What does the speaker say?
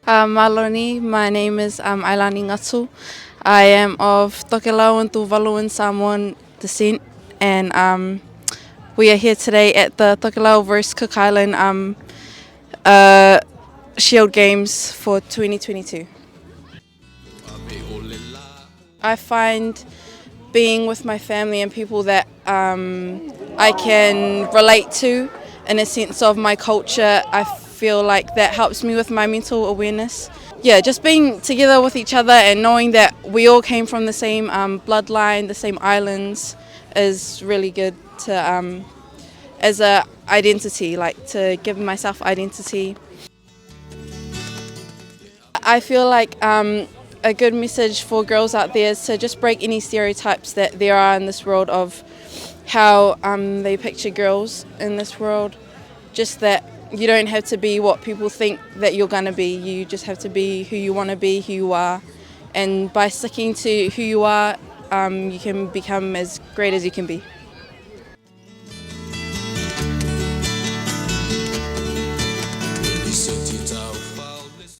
Maloni, my name is Ailani Ngatu. I am of Tokelau and Tuvalu and Samoan descent, and we are here today at the Tokelau vs Cook Island uh, Shield Games for 2022. I find being with my family and people that I can relate to in a sense of my culture, I feel like that helps me with my mental awareness. Yeah, just being together with each other and knowing that we all came from the same bloodline, the same islands, is really good to as a identity, like to give myself identity. I feel like a good message for girls out there is to just break any stereotypes that there are in this world of how they picture girls in this world. Just that you don't have to be what people think that you're going to be. You just have to be who you want to be, who you are. And by sticking to who you are, you can become as great as you can be.